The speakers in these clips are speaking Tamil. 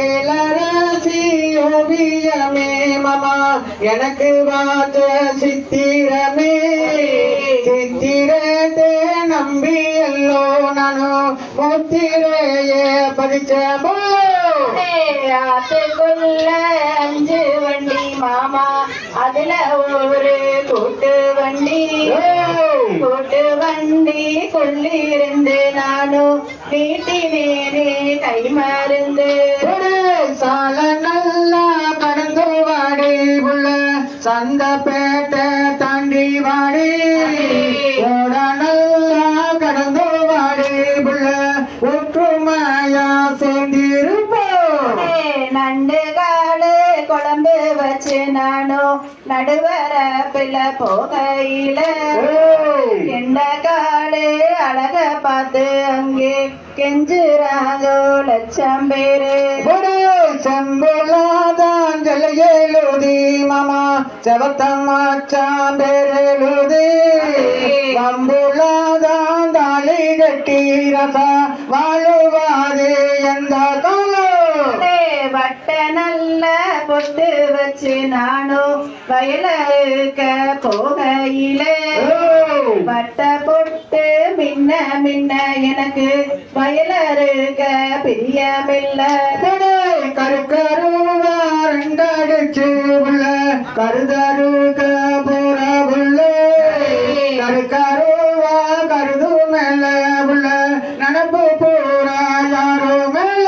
ஏழராசி ஓவியமே மாமா எனக்கு வாச்ச சித்திரமே சித்திரத்தை நம்பி எல்லோ நானு முத்திரையே படிச்ச ஆத்துக்குள்ள 5 வண்டி மாமா அதுல ஒரு கூட்டு வண்டி கொள்ளிருந்து நானும் வீட்டினேனே கை மருந்து சால நல்லா கடந்து வாடி புள்ள சந்தப்பேட்டை தாண்டி வாடி ஓட நல்லா கடந்து வாடி புள்ள ஒற்றுமையா சேர்ந்திருப்போம் நண்டு காடு குழம்பு வச்சு நானும் நடுவர பிள்ளை போகையில எண்ட காடு அழக பார்த்து அங்கே கெஞ்சுறாங்கோ 1,00,000 பேரு செம்புலாதான் ஜல்லையேலுதி மாமா செவத்தம்மாச்சான் பேரெழுதி வம்புலாதான் தாலி கட்டி ரசா வாழுவாது எந்த காலம் வட்ட நல்ல பொட்டு வச்சு நானும் வயலுக்க போகையில வட்ட பொட்டு மின்ன எனக்கு வயலருக்க பிரியமில்ல கருக்கருவா ரெண்டடிச்சு உள்ள கருதருக்க போற உள்ள கருக்கருவா கருது மேல உள்ள நடப்பு போற யாரோ மேல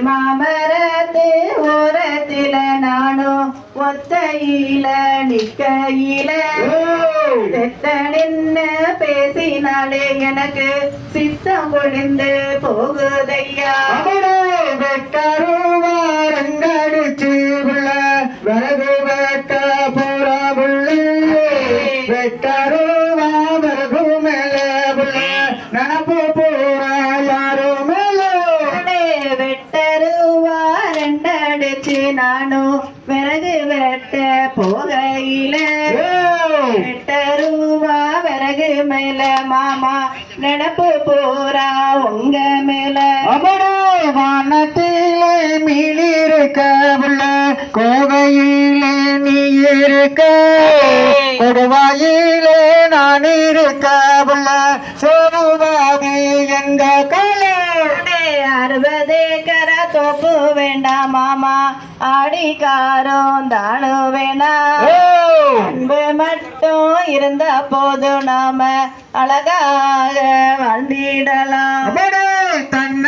மாமரத்து ஓரத்தில நானும் ஒத்தையில நிக்கையில செத்த நின்னு பேசினாலே எனக்கு சித்தம் கொடிந்து போகுதையா வெட்டருவா ரெண்டடிச்சு உள்ள விறகு வெட்ட போற உள்ள வெட்டருவா விறகு மேல உள்ள நடப்பு போற யாரோ மேல வெட்டருவா ரெண்டடிச்சு நானும் விறகு வெட்ட போகையில வெட்டருவா விறகு மேல மாமா நடப்பு போறா உங்க மேல வானத்திலே மீன் இருக்க உள்ள கோவையிலே நீ இருக்க கொடுவாயிலே நான் இருக்க உள்ள சோனுவாதி எங்க கால 60 ஏக்கர தோப்பு வேண்டாம் மாமா ஆடிக்காரம் தானு வேணாம் அன்பு மட்டும் இருந்த போது நாம அழகாக வாழ்ந்திடலாம் தன்ன